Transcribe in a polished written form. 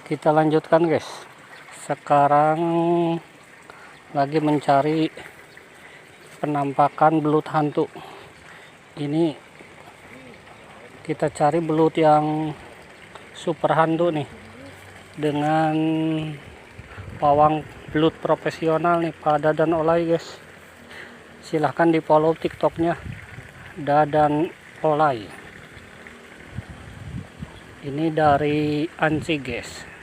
Kita lanjutkan guys. Sekarang lagi mencari penampakan belut hantu. Ini kita cari belut yang super hantu nih, dengan pawang belut profesional nih, Pak Dadan Olay guys. Silahkan di follow tiktoknya Dadan Olay. Ini dari Ansi guys.